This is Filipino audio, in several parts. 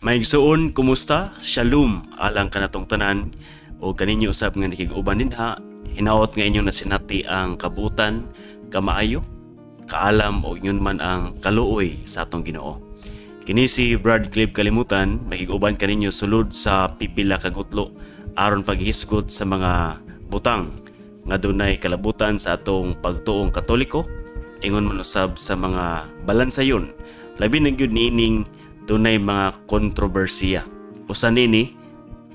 Maigsuon, kumusta? Shalom, alang kanatong tanan o kaninyo usab nga nakig-uban dinha. Hinaot nga inyo na sinati ang kabutan, kamaayo, kaalam o inyon man ang kaluoy sa atong Ginoo. Kini si Brad Clive Kalimutan, makig-uban kaninyo sulod sa pipila ka gutlo aron paghisgot sa mga butang nga dunay kalabutan sa atong pagtuong Katoliko, ingon man usab sa mga balansayon. Labi na gyud niining dunay mga kontrobersiya. Usa nini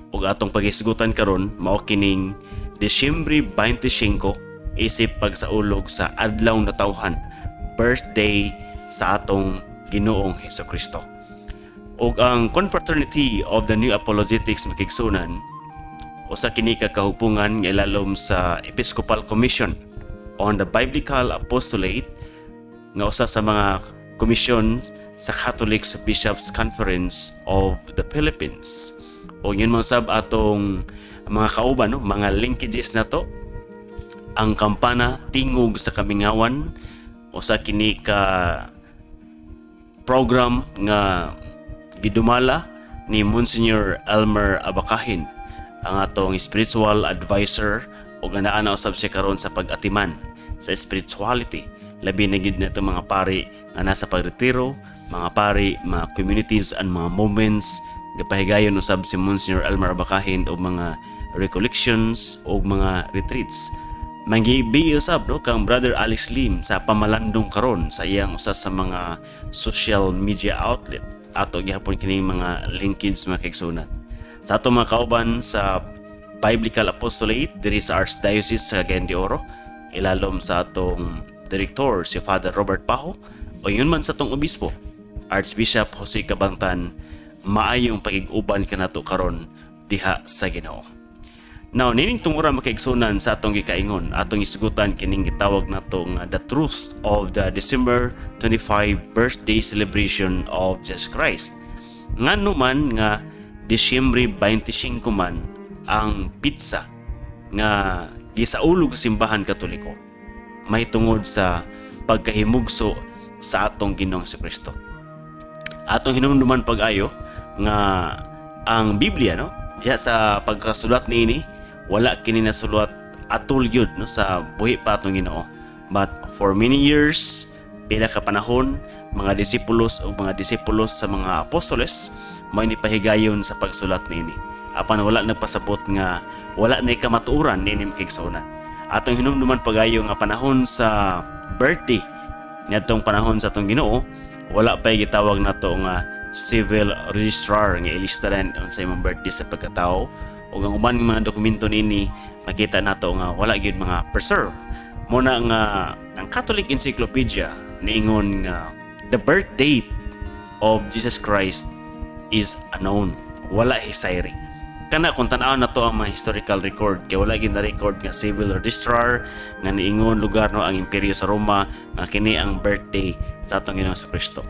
ug atong paghisgutan karon mao kining Disyembre 25 isip pagsaulog sa adlaw na tawhan, birthday sa atong Ginoong Hesukristo. Ug ang Confraternity of the New Apologetics makigsunan usa kini ka kahupungan nga ilalom sa Episcopal Commission on the Biblical Apostolate nga usa sa mga komisyon sa Catholic Bishops Conference of the Philippines. O yun mga sab atong mga kauban, no? Mga linkages na to. Ang kampana tingog sa kamingawan o sa kini ka program nga gidumala ni Monsignor Elmer Abakahin, ang atong spiritual advisor o ganaan na usab siya karon sa pag-atiman sa spirituality. Labi na gid nato mga pari nga nasa pagretiro, mga pari, mga communities and mga moments gapahigayon usab si Monsignor Elmer Abakahin og mga recollections o mga retreats. Mangibi usab no kang Brother Alex Lim sa pamalandong karon sa iyang usa sa mga social media outlet ato gihapon kini mga linkage mga kaigsunan. Sa ato mga kauban sa Biblical Apostolate diri sa Archdiocese sa Cagayan de Oro, ilalom sa atong Director si Father Robert Paho o yun man sa atong obispo Archbishop Jose Cabantan, maayong pagig-uban kanato karon diha sa Ginoo. Now, nining tungura makaigsunan sa atong gikaingon, atong isgutan kining gitawag nato nga the truth of the December 25 birthday celebration of Jesus Christ. Ngano man nga Disyembre 25 man ang pitsa nga gisaulog sa simbahan Katoliko, may tungod sa pagkahimugso sa atong Ginoong Kristo. Atong hinumduman pag-ayo nga ang Biblia, no, diha sa pagkasulat niini wala kini nasulat atul gyud no sa buhi pa atong Ginoo, but for many years pila ka panahon mga disipulos o mga disipulos sa mga apostoles may nipahigayon sa pagsulat niini apan wala nagpasabot nga wala na kamatuoran niini makigsunan. Atong hinumduman pag-ayo nga panahon sa birthday niadtong panahon sa atong Ginoo wala pa gitawag nato nga civil registrar nga ilistaran unsay imong birthday sa pagkatao ug ang uban mga dokumento nini makita nato nga wala gyud mga preserve. Muna nga ang Catholic Encyclopedia niingon nga the birth date of Jesus Christ is unknown, wala hisayri. Kana kung tan-aw na to ang mga historical record kay wala gyud na record nga civil registrar nga niingon lugar no ang imperyo sa Roma nga kini ang birthday sa atong Ginoong Kristo.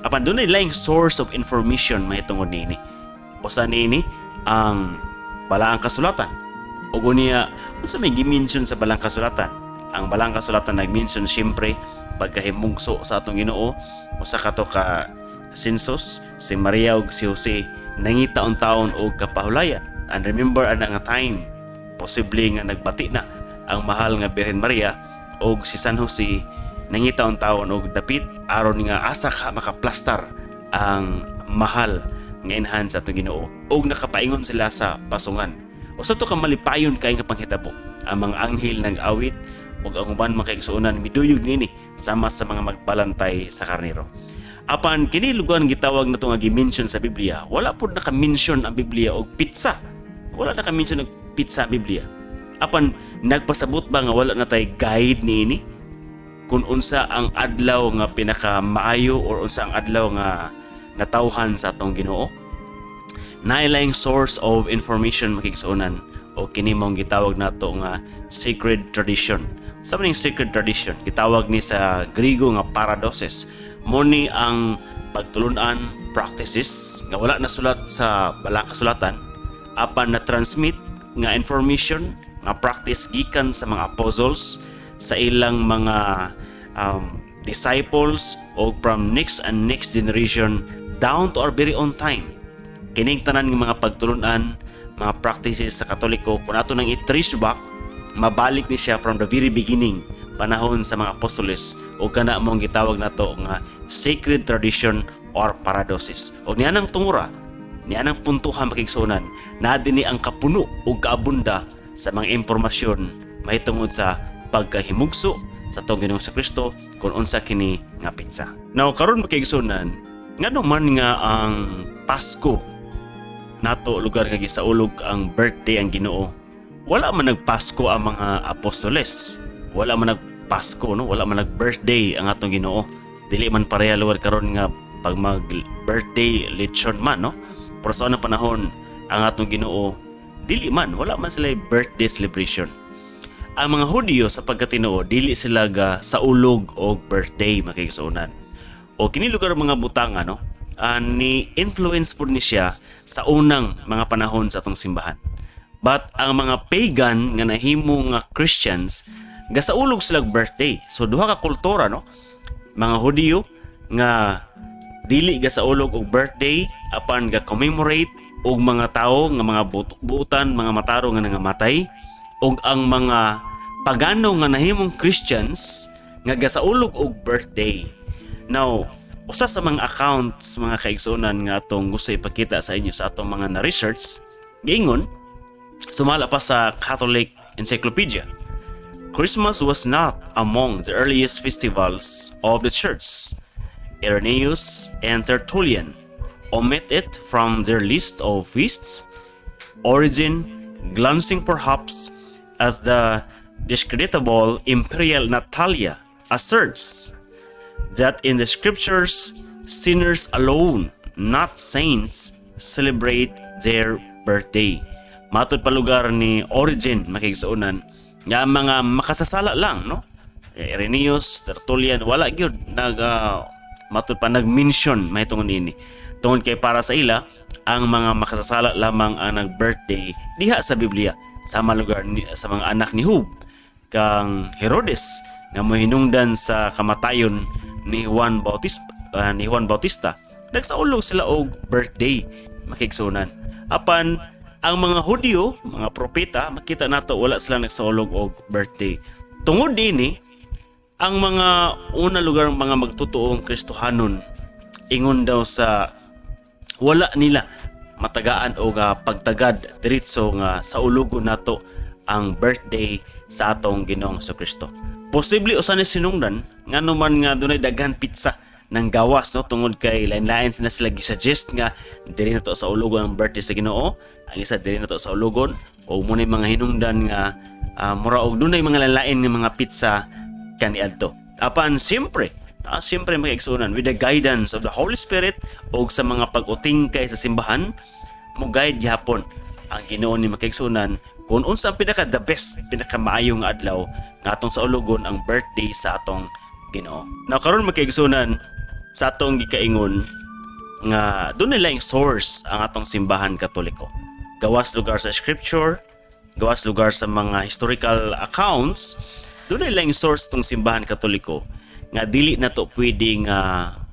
Apan dunay laing source of information mahitungod niini. Usa niini ang Balaang Kasulatan. Ug unya unsa may gi-mention sa Balaang Kasulatan? Ang Balaang Kasulatan nag-mention siyempre pagkahimugso sa atong Ginoo, usa ka to ka census si Maria ug si Jose nangitaon-taon og kapahulayan. And remember ana nga time posible nga nagbati na ang mahal nga Birhen Maria og si San Jose nangitaon-taon og dapit aron nga asa ka makaplastar ang mahal nga inahan sa atong Ginoo og nakapaingon sila sa pasungan. Usa to ka malipayon kay nga panghitabo. Ang mga anghel nag-awit ug ang uban makaigsuonan miduyog nini sama sa mga magbalantay sa karnero. Apan kini lugan gitawag nato nga gi-mention sa Biblia, wala pud naka-mention ang Biblia og pizza. Wala naka-mention og pizza sa Biblia. Apan nagpasabot ba nga wala na tay guide niini kung unsa ang adlaw nga pinakamaayo or unsa ang adlaw nga natawhan sa atong Ginoo? Nailaing source of information makigsuonan o kini mong gitawag nato nga sacred tradition. Sa maning sacred tradition gitawag ni sa Griego nga paradoses. Muni ang pagtulunan practices nga wala nasulat sa Balaang Kasulatan apan na transmit nga information nga practice gikan sa mga apostles sa ilang mga disciples o from next and next generation down to our very own time. kining tanan ng mga pagtulunan, mga practices sa Katoliko, kung ato nang i-trace back, mabalik ni siya from the very beginning, panahon sa mga apostoles, o kana mong gitawag nato nga sacred tradition or paradosis. O niyanang tungura, niyanang puntuhan makigsunan, na dinhi ang kapuno o kaabunda sa mga impormasyon mahitungod sa pagkahimugso sa atong Ginoong Kristo kung unsa kini nga pitsa. Now karon makigsunan, ngano man nga ang Pasko nato lugar nga gisaulog ang birthday ang Ginoo. Wala man nagpasko ang mga apostoles. Wala man nagpasko, no? Wala man nag-birthday ang atong Ginoo. Dili man pareha lugar karon nga pag mag-birthday lechon man, no? Pero sa unang panahon ang atong Ginoo dili man, wala man sila birthday celebration. Ang mga Hudyo sa pagkatinuo dili sila ga sa ulog o birthday makigsunan. O kini lugar mga butang ano, ni influence po ni siya sa unang mga panahon sa atong simbahan. But ang mga pagan nga nahimo nga Christians gasaulog sila birthday. So duha ka kultura, no? Mga Hudyo nga dili gasaulog og birthday apan ga commemorate og mga tawo nga mga buutan, mga mataro nga nangamatay, og ang mga pagano nga nahimong Christians nga gasaulog og birthday. Now, usa sa mga accounts, mga kaigsunan nga atong gusto ipakita sa inyo sa atong mga na-research, giingon, sumala pa sa Catholic Encyclopedia, Christmas was not among the earliest festivals of the church. Irenaeus and Tertullian omit it from their list of feasts. Origen, glancing perhaps at the discreditable Imperial Natalia, asserts that in the scriptures, sinners alone, not saints, celebrate their birthday. Matod pa lugar ni Origen, makigsuunan, nga mga makasasala lang, no? Irenaeus, Tertullian, wala gyud matod pa nag-mention mahitungod nini. Tungod kay para sa ila, ang mga makasasala lamang ang nag-birthday diha sa Biblia, sa mga lugar sa mga anak ni Hub kang Herodes nga mohinungdan sa kamatayon ni Juan Bautista. Nagsaulog sila og birthday makigsunan. Apan ang mga Hudyo, mga propeta, makita nato wala sila nagsaulog og birthday. Tungod dinhi, ang mga una lugar mga magtutuong Kristohanon ingon daw sa wala nila matagaan o pagtagad diretso nga sa ulugon nato ang birthday sa atong Ginoong Kristo. Posible usa ni sinungdan ngano man nga dunay daghan pizza ng gawas, no, tungod kay lain-lain na sila gisuggest nga diri na to sa ulugon ang birthday sa Ginoo, ang isa diri na to sa ulugon, o muna mga hinungdan nga mura og dunay mga lain nga mga pizza kaniadto. Apan siyempre magigsunan with the guidance of the Holy Spirit o sa mga pag-utingkay sa simbahan, mo guide gyapon ang Ginoo ni makigsunan kung unsa ang pinaka the best, pinaka maayong adlaw nga atong sa ulugon ang birthday sa atong Ginoo. Now karon makigsunan sa atong gikaingon nga dunay laing source ang atong simbahan Katoliko. Gawas lugar sa scripture, gawas lugar sa mga historical accounts, dunay laing source tong simbahan Katoliko nga dili na to pwedeng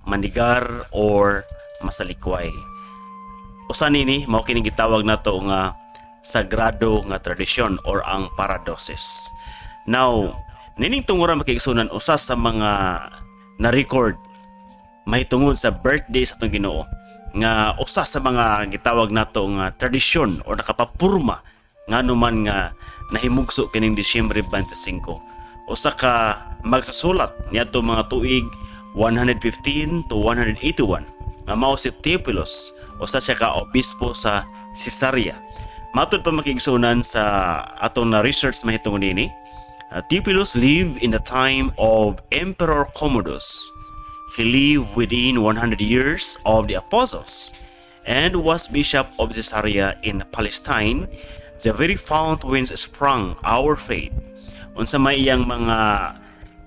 manigar or masalikway. Usa nini mao kini gitawag nato nga sagrado nga tradisyon or ang paradosis. Now, nining tungura makigsunan usa sa mga na-record mahitungod sa birthday sa atong Ginoo nga usa sa mga gitawag nato nga tradisyon or nakapapurma ngano man nga nahimugso kining Disyembre 25. Usa ka magsusulat niadto mga tuig 115 to 181 nga mao si Theophilus, usa siya ka obispo sa Caesarea. Matud pa makigsunan sa atong na research mahitungod nini, Theophilus lived in the time of Emperor Commodus. He lived within 100 years of the apostles and was bishop of Caesarea in Palestine, the very fount whence sprang our faith. Unsa may iyang mga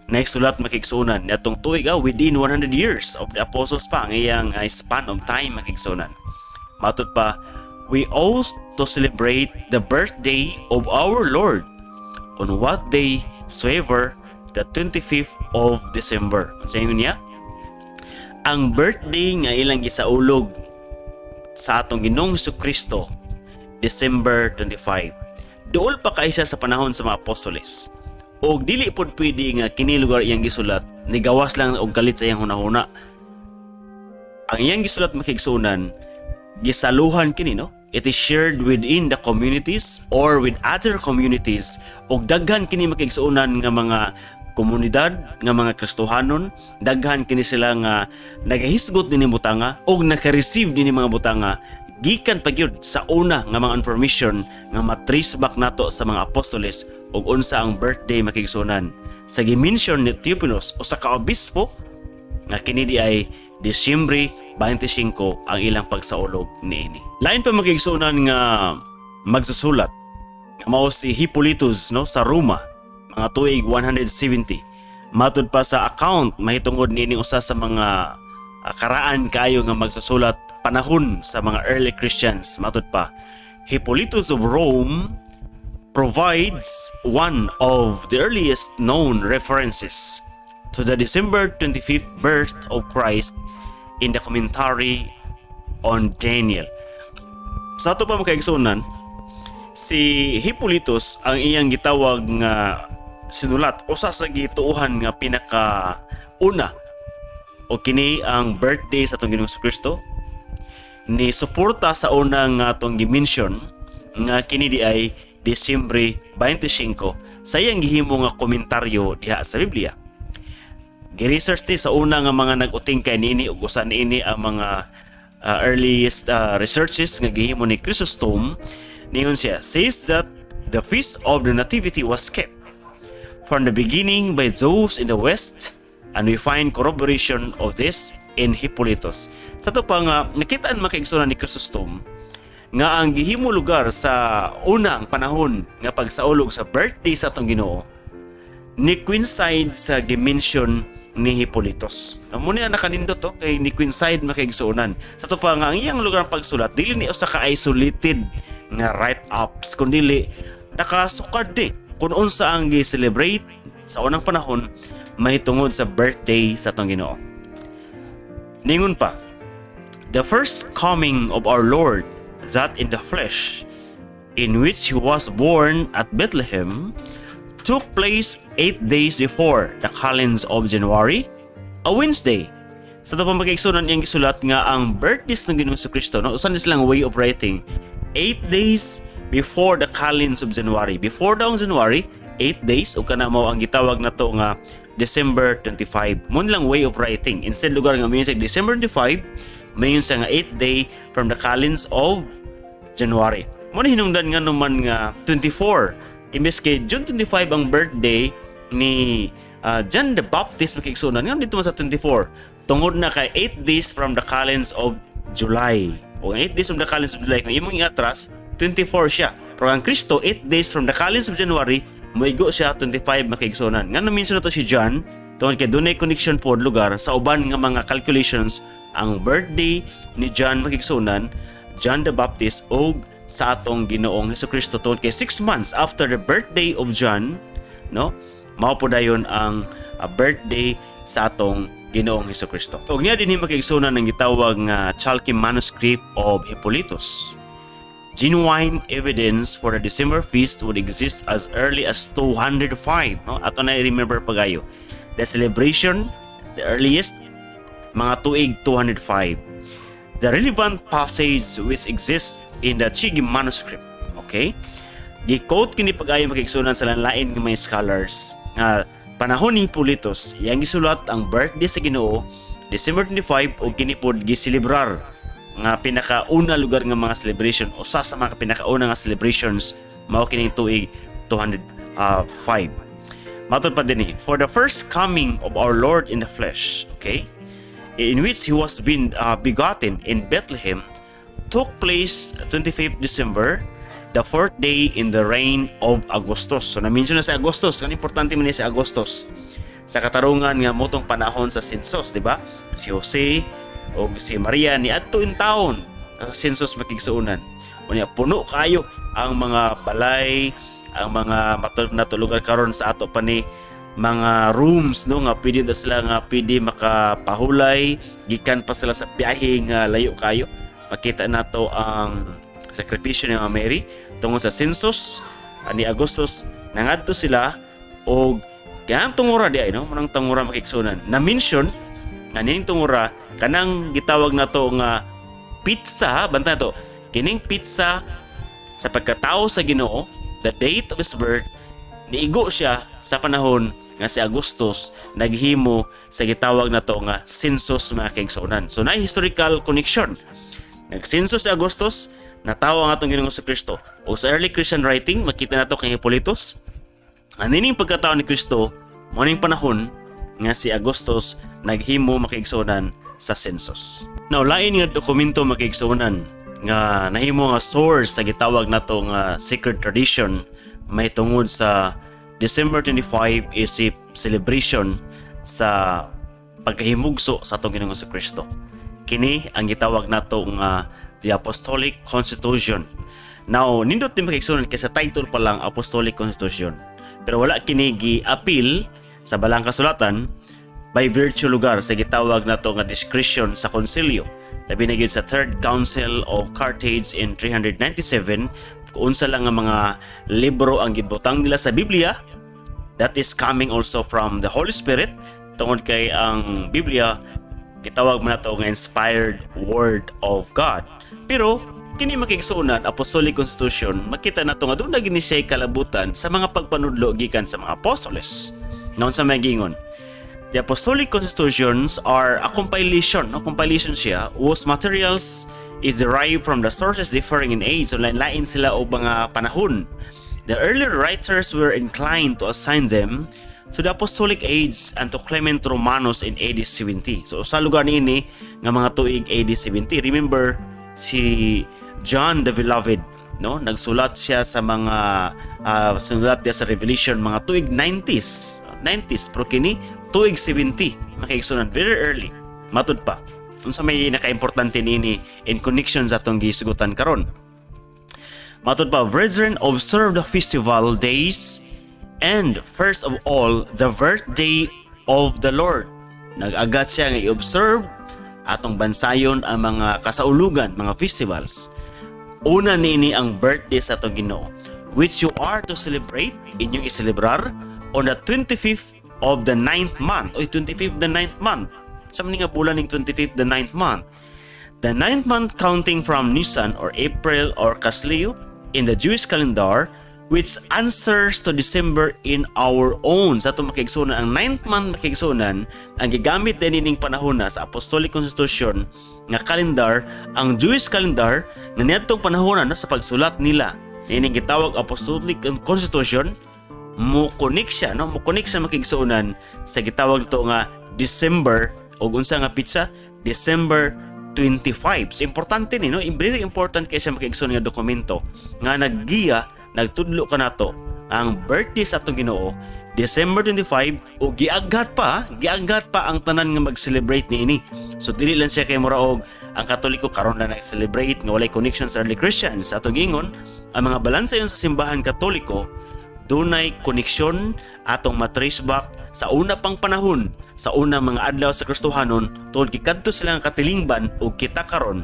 naisulat makigsunan natong tuig within 100 years of the apostles pa ang iyang span of time makigsunan. Matud pa, we ought to celebrate the birthday of our Lord on what day soever, the 25th of December. Sa inyo niya, ang birthday nga ilang gisaulog sa atong Ginoong Jesucristo, December 25. Duol pa kay siya sa panahon sa mga apostoles. Og dili pod pwede nga kini lugar iyang gisulat ni gawas lang og kalit sa iyang hunahuna. Ang iyang gisulat makigsunan gisaluhan kini, no? It is shared within the communities or with other communities, og daghan kini makigsunan nga mga komunidad nga mga Kristohanon, daghan kini sila nga nagahisgot dinhi butanga og naka-receive dinhi mga butanga gikan pagyud sa una nga mga information nga matrace back nato sa mga apostoles og unsa ang birthday makigsunan. Sa gimension ni Theophanes o sa kaobispo nga kini di ay Disyembre 25 ang ilang pagsaulog niini. Lain pa makigsunan nga magsusulat mao si Hippolytus, no, sa Roma mga tuig 170. Matud pa sa account mahitungod niini usa sa mga karaan kayo nga magsusulat panahon sa mga early Christians. Matud pa, Hippolytus of Rome provides one of the earliest known references to the December 25th birth of Christ in the commentary on Daniel. Sa ato pa makaigsunan, si Hippolytus ang iyang gitawag nga sinulat usa sa gituohan nga pinaka una o kini ang birthday sa atong Ginoong Kristo ni suporta sa unang nga atong gimension nga kini di ay Disyembre 25 sa iyang gihimo nga komentaryo diha sa Biblia. Gi-research sa una nga mga nag-uting kay niini ug usa niini ang mga earliest researches nga gihimo ni Chrysostom. Niyon siya says that the feast of the Nativity was kept from the beginning by those in the West, and we find corroboration of this in Hippolytus. Sa to pa nga nakitaan makaigsunan ni Chrysostom nga ang gihimo lugar sa unang panahon nga pagsaulog sa birthday sa atong Ginoo ni coincide sa dimension ni Hippolytus. Amo niya nakanindot to kay ni coincide makaigsunan. Sa to pa nga ang iyang lugar ng pagsulat dili ni usa ka isolated nga write-ups kundi nakasukad kung unsa ang gi-celebrate sa unang panahon mahitungod sa birthday sa atong Ginoo. Ningon pa, the first coming of our Lord, that in the flesh, in which he was born at Bethlehem, took place 8 days before the calends of January, a Wednesday. Sa ito pa magkaigsunan niyang gisulat nga ang birthdays ng Ginoong Kristo, no? Usan silang way of writing, 8 days before the calends of January. Before daw January, 8 days, o kana mo ang gitawag na to nga December 25. Mun lang way of writing. Instead lugar nga mayon sa December 25, mayon sa nga 8 day from the calends of January. Mo ni hinungdan nga naman nga 24. Imbes kay June 25 ang birthday ni John the Baptist makigsunan nga dito sa 24. Tungod na kay 8 days from the calends of July. O 8 days from the calends of July kung imong iatras 24 siya. Pero ang Kristo 8 days from the calends of January moigo siya 25 makigsunan. Nga na-mention na to si John tungod kay dunay connection pod lugar sa uban nga mga calculations ang birthday ni John makigsunan, John the Baptist og sa atong Ginoong Jesucristo tungod kay 6 months after the birthday of John, no? Mao po dayon ang birthday sa atong Ginoong Jesucristo. Og niya dinhi makigsunan ang gitawag nga Chalki manuscript of Hippolytus. Genuine evidence for the December feast would exist as early as 205, no? Ato na i-remember pagayo. The celebration, the earliest, mga tuig 205. The relevant passage which exists in the Chigi manuscript, okay? Gi-quote kini pag-ayo makigsunan sa lain ng mga scholars nga panahon ni Hippolytus, iyang gisulat ang birthday sa Ginoo December 25 o kini pod giselebrar nga pinakauna lugar nga mga celebration o sa mga pinakauna nga celebrations mao kining tuig 205. Matod pa dinhi, for the first coming of our Lord in the flesh, okay, in which he was begotten in Bethlehem, took place 25th December, the 4th day in the reign of Augustus. So na-mention na si Augustus, kan importante man ni si Augustus sa katarungan nga motong panahon sa census, di ba? Si Jose o si Maria ni adto in taon sa census makigsuunan. Unya puno kayo ang mga balay, ang mga matulugan karon sa ato pa ni mga rooms, no, nga pwede na sila nga pwede makapahulay gikan pa sila sa biyahe nga layo kayo. makita nato ang sakripisyo ni Mary tungod sa census ni Augustus. Nangadto sila og kanang tungura di ay no, manang tungura makigsunan. Na mention nga ning tungura kanang gitawag nato nga pizza, banta to. Kining pizza sa pagkatao sa Ginoo, the date of his birth, niigo siya sa panahon nga si Augustus naghimo sa gitawag na to nga census mga kaigsuonan. So na historical connection. Nag-census si Augustus, natawo ang atong Ginoong Kristo. O sa early Christian writing, makita nato kay Hippolytus, anining pagkatao ni Kristo, morning panahon nga si Augustus naghimo makaigsuonan sa census. Now, lain nga dokumento makaigsuonan nga nahimo nga source sa gitawag nato nga sacred tradition may tungod sa December 25 isip celebration sa pagkahimugso sa atong Ginoong Kristo. Kini ang gitawag nato nga the Apostolic Constitution. Now, nindot din makigsunan kay sa title pa lang Apostolic Constitution. Pero wala kini gi-appeal sa balang kasulatan by virtue lugar sa gitawag nato nga discretion sa konsilyo. Labi na gyud sa Third Council of Carthage in 397 kung unsa lang nga mga libro ang gibutang nila sa Biblia, that is coming also from the Holy Spirit. Tungod kay ang Biblia gitawag man nato nga inspired word of God. Pero kini makigsuonan Apostolic Constitution, makita nato nga doon na gini siya kalabutan sa mga pagpanudlo gikan sa mga apostoles. Noon sa magingon, the Apostolic Constitutions are a compilation, no? Compilation siya whose materials is derived from the sources differing in age. So lain-lain sila o mga panahon. The earlier writers were inclined to assign them to the Apostolic Age and to Clement Romanus in AD 70. So sa lugar niini nga mga tuig AD 70. Remember si John the Beloved, no? Nagsulat siya sa mga sulat niya sa Revelation mga tuig 90s pero kini tuig 70 makaigsunan very early matud pa unsa may nakaimportante nini in connection sa atong gisigutan karon. Matud pa, brethren, observe the festival days and first of all the birthday of the Lord. Nag-agat siya nga i-observe atong bansayon ang mga kasaulugan, mga festivals. Una nini ang birthday sa atong Ginoo, which you are to celebrate, inyong iselebrar on the 25th of the 9th month, o 25th the 9th month. Sa mga bulan ng 25th the 9th month. The 9th month counting from Nisan or April or Casleu in the Jewish calendar, which answers to December in our own. Sa itong makigsunan, ang 9th month makigsunan, ang gigamit din ining panahon na sa Apostolic Constitution nga calendar, ang Jewish calendar na niyadtong panahon na sa pagsulat nila. Ining gitawag Apostolic Constitution, mo-connect siya makigsunan sa gitawag nito nga December o unsa nga pizza, December 25. So importante ni, no? Very important kay siya makigsunan nga dokumento nga naggiya, nagtudlo ka nato ang birthday sa atong Ginoo December 25 o giaghat pa ang tanan nga mag-celebrate niini. So dili lang siya kay moraog ang Katoliko karon na nag-celebrate nga walay connection sa early Christians. Sa atong gingon, ang mga balansayon sa simbahan Katoliko dunay koneksyon atong matrace back sa una pang panahon, sa unang mga adlaw sa Kristohanon, tungod gikadto silang katilingban o kita karon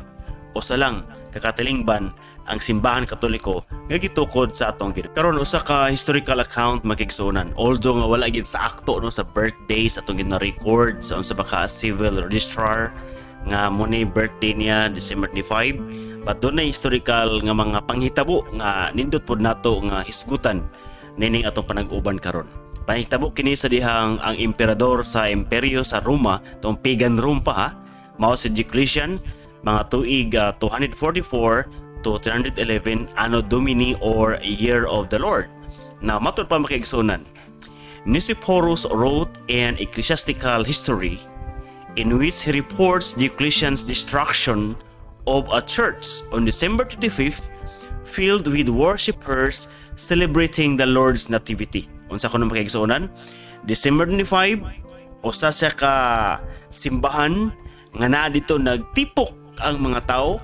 o sa lang kakatilingban ang simbahan Katoliko nga gitukod sa atong Ginoo. Karon usa ka historical account makigsunan, although nga wala gid sa akto no sa birthday sa atong gina-record sa unsa ba ka civil registrar nga mo ni birthday niya December 25, but dunay historical nga mga panghitabo nga nindot pod nato nga hisgutan nining atong panag-uban karon. Panghitabo kini sa dihang ang emperador sa imperyo sa Roma, tong pagan Rome pa ha, mao si Diocletian, mga tuig 244 to 311 Anno Domini or Year of the Lord. Now, matod pa makigsunan, Nicephorus wrote an ecclesiastical history in which he reports Diocletian's destruction of a church on December 25th filled with worshippers celebrating the Lord's Nativity. Unsa kuno makigsunan? December 25, usa sa ka simbahan nga naa dito nagtipok ang mga tao,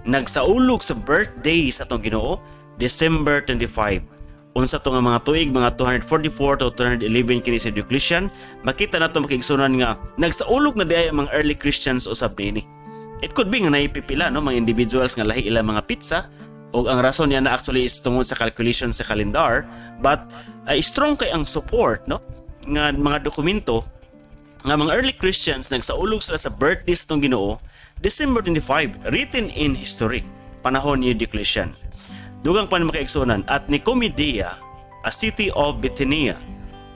nagsaulog sa birthday sa atong Ginoo, December 25. Unsa to nga mga tuig, mga 244 to 211 kini si Diocletian, makita nato makigsunan nga nagsaulog na diay ang mga early Christians usab nini. It could be nga naipipila no mga individuals nga lahi ilang mga pizza o ang rason niya na actually is tungod sa calculation sa kalendar, but strong kay ang support no nga mga dokumento nga mga early Christians nagsaulog sila sa birthdays ng Ginoo December 25 written in history panahon ni Diocletian. Dugang pa ni makaigsunan at Nicomedia, a city of Bithynia,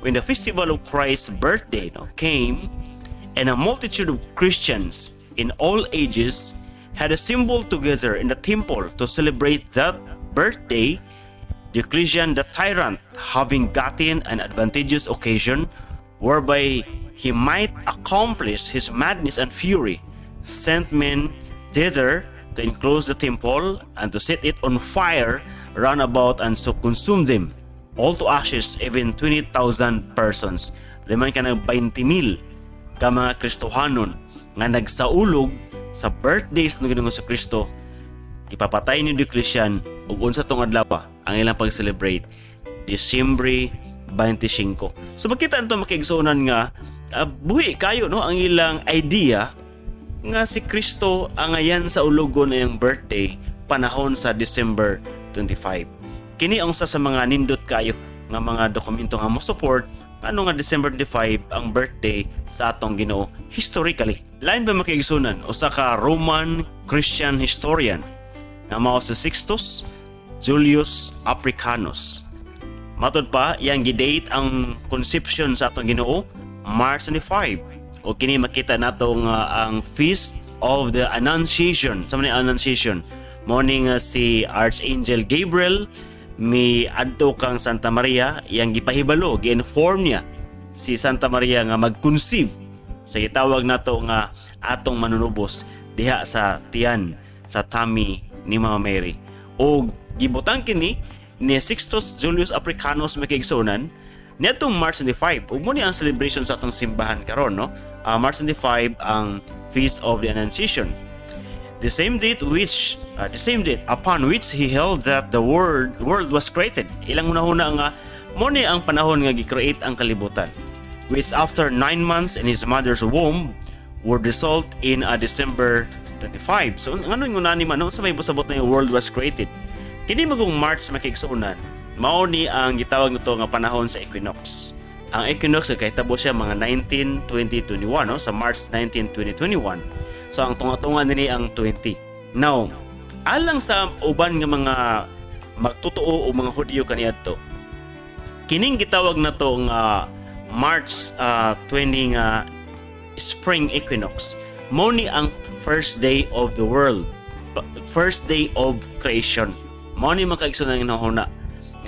when the festival of Christ's birthday came, and a multitude of Christians in all ages had assembled together in the temple to celebrate that birthday, Diocletian the tyrant, having gotten an advantageous occasion whereby he might accomplish his madness and fury, sent men thither to enclose the temple and to set it on fire round about and so consume them all to ashes, even 20,000 persons. Liman ka ng 20,000 ka mga Kristohanon nga nagsaulog sa birthdays ng Ginoong Kristo. Ipapatay ni Diocletian ug unsa tong adlaw ang ilang pag-celebrate Disyembre 25. So makita nito makiigsuonan nga buhi kayo no ang ilang idea nga si Kristo ang ayan sa ulogon ng birthday panahon sa December 25. Kini ang usa sa mga nindot kayo nga mga dokumento nga mo support ano nga December 25 ang birthday sa atong Ginoo historically. Lain ba makiigsunan usa ka Roman Christian historian nga mao si Sixtus Julius Africanus. Matod pa yang gidate ang conception sa atong Ginoo March 25. O kini makita nato nga ang Feast of the Annunciation. Sa man Annunciation, morning si Archangel Gabriel mi adto kang Santa Maria yang gipahibalo, gi-inform niya si Santa Maria nga mag-conceive sa gitawag nato nga atong manunubos diha sa tiyan sa tummy ni Mama Mary. O gibutang kini ni Sixtus Julius Africanus makiigsunan niadtong March 25. Ug mo ni ang celebration sa atong simbahan karon no. March 25 ang Feast of the Annunciation. The same date upon which he held that the world was created. Ilang una-una nga mo ni ang panahon nga gi-create ang kalibutan, which after 9 months in his mother's womb would result in a December 25. So ngano yung unani man no? Sa may busabot na yung world was created. Kini magong March makigsuunan mao ni ang gitawag nito nga panahon sa equinox. Ang equinox kahitabo siya mga 19-20-21 no? Sa March 19, 2021. So ang tunga-tunga nini ang 20. Now, alang sa uban nga mga magtotoo o mga Hudyo kaniadto, kining gitawag na to nga March 20 nga spring equinox. Mao ni ang first day of the world, first day of creation. Mao ni makaigsunan nga huna.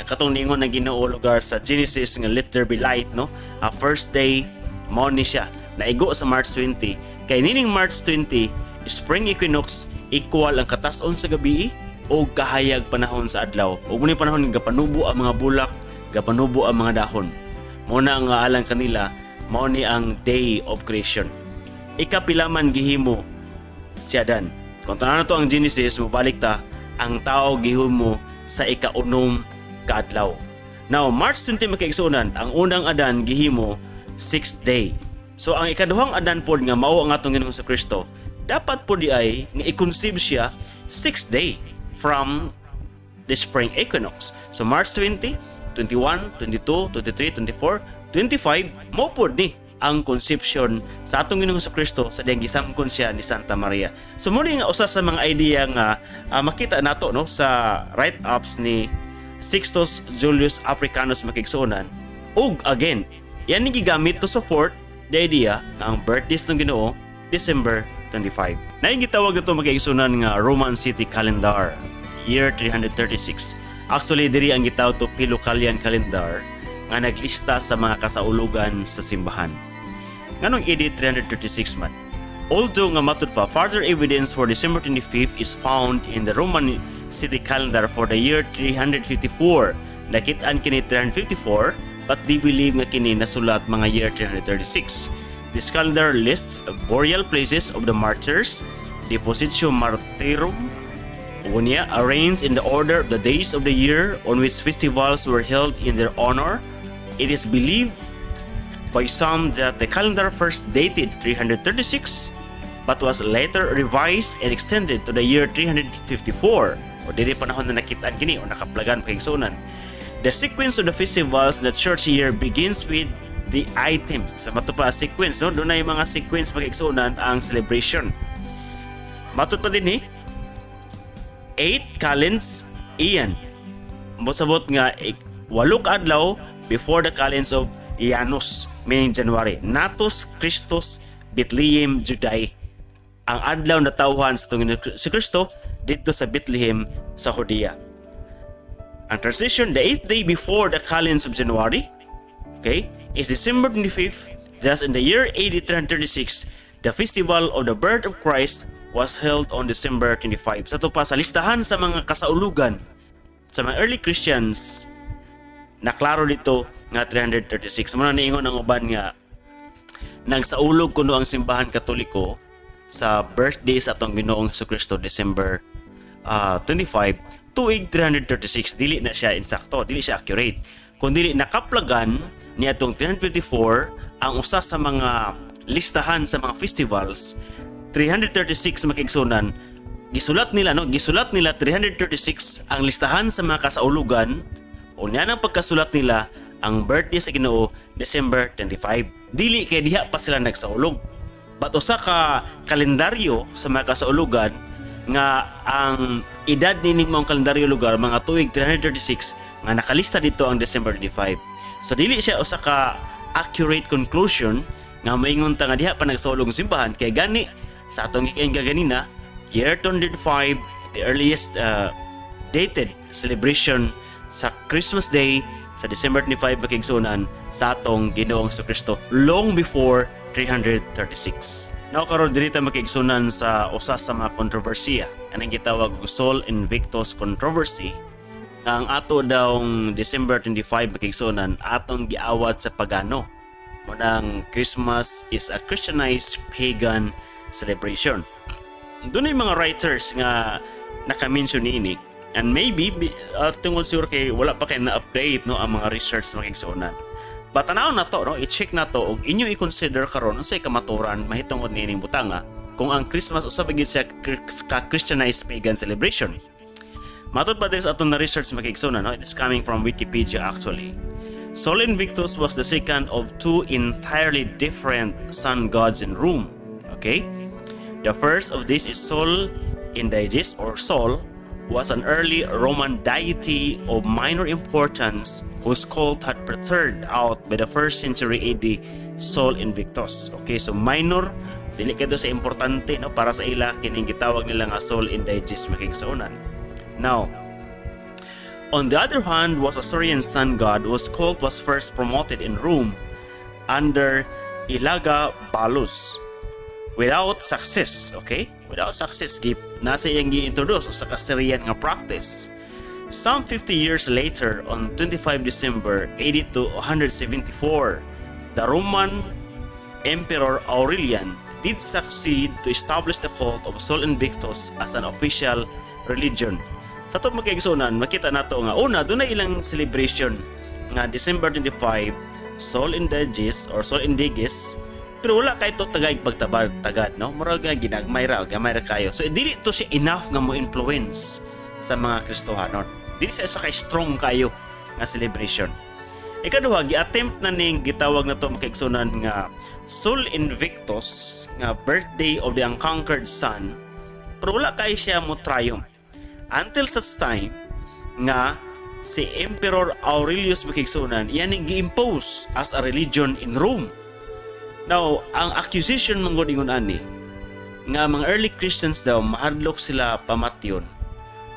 Nga katong ningon na Ginoo lugar sa Genesis nga let there be light no. First day mao ni siya naigo sa March 20. Kay nining March 20 spring equinox equal ang katas-on sa gabi o kahayag panahon sa adlaw. Ug muni panahon nga gapanubo ang mga bulak, gapanubo ang mga dahon. Mao na ang alang kanila, mao ni ang day of creation. Ikapilaman gihimo si Adan. Kung tanan to ang Genesis, mubalik ta ang tao gihimo sa ika-unom ka adlaw. Now, March 20 makaigsunan, ang unang Adan gihimo 6th day. So ang ikaduhang Adan pod nga mao ang atong Ginoong sa Kristo, dapat po di ay nga i-conceive siya 6th day from the spring equinox. So March 20, 21, 22, 23, 24, 25 mo pod ni ang conception sa atong Ginoong sa Kristo sa diyang gisamkon siya ni Santa Maria. So muna nga usa sa mga idea nga makita nato no sa write-ups ni Sixtus Julius Africanus makigsuonan. Ug again, yan ni gigamit to support the idea na ang birthdays ng Ginoo December 25. Na yung gitawag na ito magkaigsunan nga Roman City Calendar, year 336. Actually, diri ang gitawag to Pilocalian Calendar nga naglista sa mga kasaulugan sa simbahan. Nganong AD 336 man. Although nga matud pa, further evidence for December 25 is found in the Roman City Calendar for the year 354. Nakitaan kini 354, but di believe nga kini nasulat mga year 336. This calendar lists burial places of the martyrs, Depositio Martyrum, unya arranged in the order of the days of the year on which festivals were held in their honor. It is believed by some that the calendar first dated 336, but was later revised and extended to the year 354. O dili panahon na nakitaan kini o nakaplagan pagigsunan. The sequence of the festivals in the church year begins with the item. Sa mato pa sequence, no? Doon na yung mga sequence pagigsunan ang celebration. Matut pa din 8 kalends iyan. Mosabot nga 8 adlaw before the kalends of Janus, meaning January. Natus Christus Bethlehem Judai. Ang adlaw na tawhan sa tungin si Kristo dito sa Bethlehem sa Judea. Ang transition, the 8th day before the kalends of January, okay, is December 25th. Just in the year AD 336, the festival of the birth of Christ was held on December 25. Sa to pa sa listahan sa mga kasaulugan sa mga early Christians, naklaro dito nga 336. Muna niingon ang uban nga nagsaulog kuno ang simbahan Katoliko sa birthday sa atong Ginoong Jesucristo December 25 tuig 336. Dili na siya insakto, dili siya accurate. Kung dili nakaplagan niadtong 324 ang usa sa mga listahan sa mga festivals 336 makigsunan gisulat nila 336 ang listahan sa mga kasaulugan o niya nang pagkasulat nila ang birthday sa Ginoo December 25. Dili kay diha pa sila nagsaulog. But usa ka kalendaryo sa mga kasaulugan nga ang edad nining mga kalendaryo lugar mga tuig 336 nga nakalista dito ang December 25. So dili siya usa ka accurate conclusion nga moingon ta nga diha pa nagsaulog ang simbahan kay gani sa atong gikainga ganina year 205 the earliest dated celebration sa Christmas Day sa December 25 makigsunan sa atong Ginoong Jesucristo long before 336. Now karon diri ta makigsunan sa usa sa mga kontrobersiya anang gitawag Sol Invictus controversy nga ang ato dawng December 25 makigsunan atong giawat sa pagano. Munang Christmas is a Christianized pagan celebration. Doon ay mga writers nga naka-mention ini. And maybe tungod siguro kay wala pa kay na-update no ang mga research makigsunan. But tanaw na to no, i-check na to ug inyo i-consider karon unsay kamaturan mahitungod niining butanga kung ang Christmas usab gid sa Christianized pagan celebration. Matod pa din sa atong na research makigsunan no, it is coming from Wikipedia actually. Sol Invictus was the second of two entirely different sun gods in Rome. Okay? The first of these is Sol Indiges or Sol was an early Roman deity of minor importance whose cult had petered out by the 1st century AD Sol Invictus. Okay, so minor, dili kayo sa importante no, para sa ila, kining gitawag nila nga Sol Indiges makigsunan. Now, on the other hand was a Syrian sun god whose cult was first promoted in Rome under Elagabalus. Without success, okay? Without success, nasa iyang gi-introduce sa Syrian nga practice. Some 50 years later, on 25 December 8274, the Roman Emperor Aurelian did succeed to establish the cult of Sol Invictus as an official religion. Sa ito magkaigsunan, makita nato nga una, doon na ilang celebration nga December 25, Sol Indiges or Sol Indiges. Pero wala kay to tagay pagtabag-tagad, no? Murag nga ginagmay ra kayo. So dili to siya enough nga mo influence sa mga Kristohanon. Dili siya sa kay strong kayo nga celebration. Ikaduha, gi-attempt na ning gitawag na to makaigsunan nga Sol Invictus nga birthday of the unconquered sun. Pero wala kay siya mo triumph. Until such time nga si Emperor Aurelius makigsunan iyan ning gi-impose as a religion in Rome. Now, ang accusation mong godingon ani nga mga early Christians daw mahadlok sila pamatyon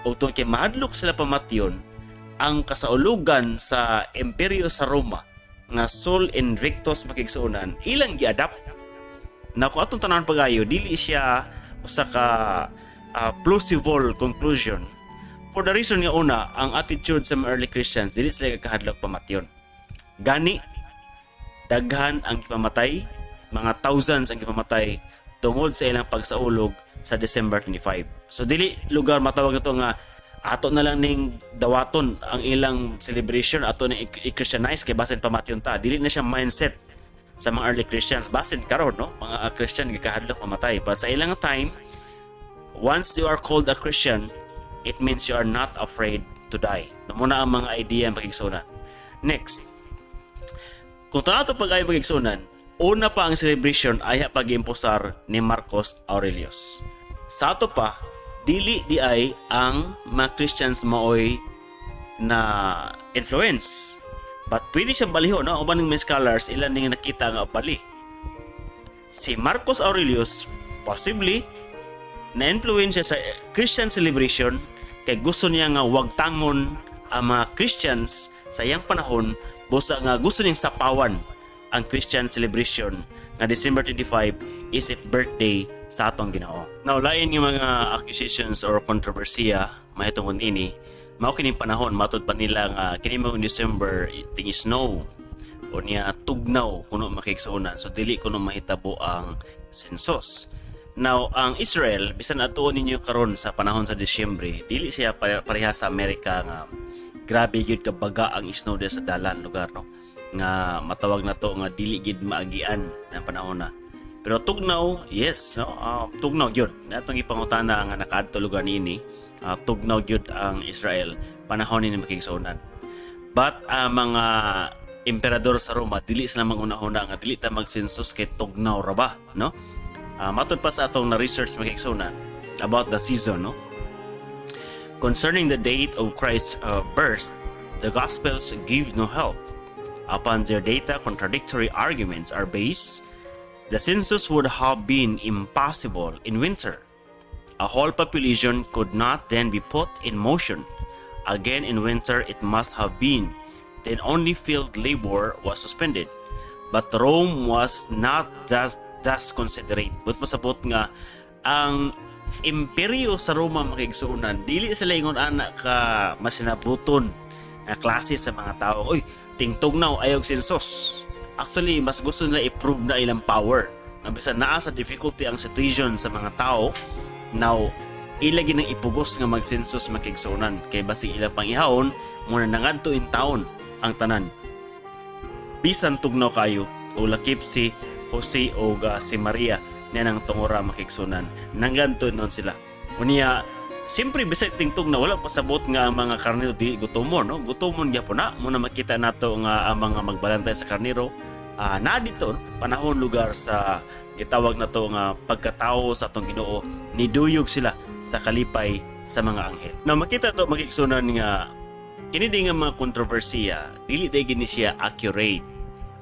o tungkol kay mahadlok sila pamatyon ang kasaulugan sa imperyo sa Roma nga Sol Invictus makigsunan ilang gi-adapt. Na kung atong tanan pagayo dili siya usa ka plausible conclusion for the reason nga una ang attitude sa mga early Christians dili sila kahadlok pamatyon. Gani daghan ang gipamatay, mga thousands ang gipamatay tungod sa ilang pagsaulog sa December 25. So dili lugar matawag nito nga ato na lang ning dawaton ang ilang celebration, ato na i-Christianize kay basin pamatyon ta. Dili na siya mindset sa mga early Christians basin karon no mga Christian gikahadlok mamatay para sa ilang time. Once you are called a Christian, it means you are not afraid to die. Namuna ang mga idea ang pagigsunan. Next, kung tanato pag ay pagigsunan, una pa ang celebration ay pag-imposar ni Marcos Aurelius. Sa ato pa, dili di ay ang mga Christians maoy na influence. But pwede siyang baliho, no? Uban ng mga scholars, ilan ning nakita nga bali. Si Marcos Aurelius, possibly, na-influence siya sa Christian celebration kay gusto niya nga wag tangon ang mga Christians sa iyang panahon, busa nga gusto niyang sapawan ang Christian celebration nga December 25 isip birthday sa atong Ginoo. Now, lain yung mga accusations or kontrobersiya mahitungod ini, mao kining panahon matud pa nila nga kini mao December ting snow o niya tugnaw kuno makigsuonan, so dili kuno mahitabo ang sensus. Now, ang Israel bisan atuon ninyo karon sa panahon sa Disyembre, dili siya pareha sa Amerika nga grabe gyud ka baga ang snow sa dalan lugar, no, nga matawag na to nga dili gid maagian ng panahon na. Pero tugnaw, yes, no, tugnaw gyud natong ipangutana nga nakaadto lugar niini, tugnaw gyud ang Israel panahon ni makigsuonan. But mga emperador sa Roma dili sila mangunahuna nga dili ta magsensus kay tugnaw ra ba, no? Matod pa sa atong na research makigsuonan about the season, no? Concerning the date of Christ's birth, the Gospels give no help. Upon their data, contradictory arguments are based. The census would have been impossible in winter. A whole population could not then be put in motion. Again in winter, it must have been. Then only field labor was suspended. But Rome was not thus considerate. But masabot nga, ang imperyo sa Roma makigsuunan, dili sila ingon anak ka masinabuton na klase sa mga tao. Oy, tingtugnaw ayog sensus. Actually, mas gusto nila i-prove na ilang power. Bisan naa sa difficulty ang situation sa mga tao, now, ilagi nang ipugos nga mag-sensus makigsuunan. Kay basig ilang pangihawon, muna nangadto in taon ang tanan. Bisan tugnaw kayo, o lakip si Jose o si Maria na nang tungura makigsunan, nangganto nun sila. Unya, siyempre bisag tingtog na walang pasabot nga ang mga karnero di gutomon, no? Gutomon gyapon na muna makita nato nga ang mga magbalantay sa karnero na dito panahon lugar sa gitawag na to nga pagkatao sa atong Ginoo, niduyog sila sa kalipay sa mga anghel. Na makita to makigsunan nga kini di nga mga kontrobersiya dili day gini siya accurate.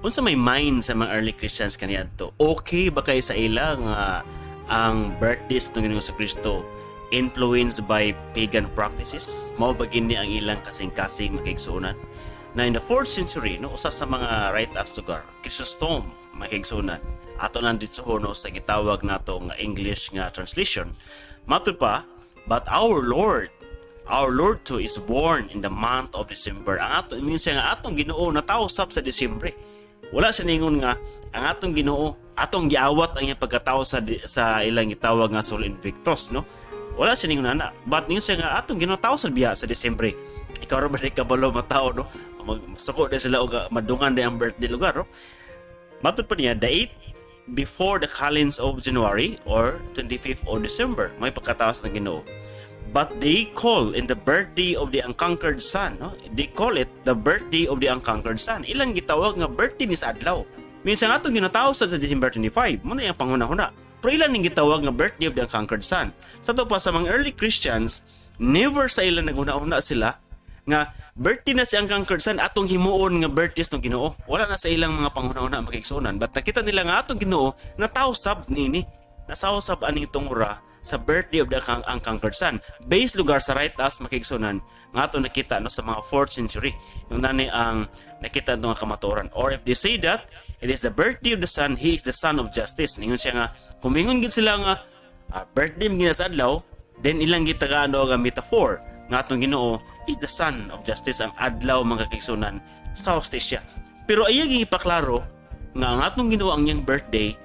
Unsa may mind sa mga early Christians kaniadto, okay ba kay sa ila nga ang birthday sa Ginoo sa Kristo influenced by pagan practices? Mao ba gini ang ilang kasing-kasing makigsuonan? Na in the 4th century, no, usa sa mga write-ups lugar, Chrysostom makigsuonan. Ato lang dito sa gitawag nato nga English nga translation. Matud pa, but our Lord too is born in the month of December. Ang ato means nga atong Ginoo nataosap sa Disyembre. Wala sa ningon nga ang atong Ginoo atong giawat ang iyang pagkatao sa ilang gitawag nga Sol Invictus, no? Wala sa ningon ana, but ningon siya nga atong Ginoo tao sa biya sa Disyembre. Ikaw ra ba di kabalo matao, no? Magsuko na sila og madungan na ang birthday lugar, no? Matud pa niya, the 8 before the calends of January or 25th of December, may pagkatao sa Ginoo. But they call in the birthday of the unconquered son, no? They call it the birthday of the unconquered son. Ilang gitawag nga birthday ni sa adlaw. Minsan atong ginatawag sa December 25, muna yung panghuna-huna. Pero ilan ning gitawag nga birthday of the unconquered son. Sa to pa sa mga early Christians, never sa ilan naguna-una sila nga birthday na si unconquered son atong himuon nga birthday ng Ginoo. Wala na sa ilang mga panghuna-una makigsuonan. But nakita nila nga atong Ginoo natawsab nini. Nasawsab aning tungura sa birthday of the unconquered son. Based lugar sa write-ups makigsunan nga ato nakita no sa mga 4th century. Yung nani ang nakita nga kamaturan. Or if they say that it is the birthday of the son, he is the son of justice. Ningon siya nga kumingon gid sila nga birthday mga sa adlaw, then ilang gitagaano nga metaphor nga atong Ginoo is the son of justice, ang adlaw mga kigsunan sa hostisya. Pero ayang ipaklaro nga ang atong Ginoo ang iyang birthday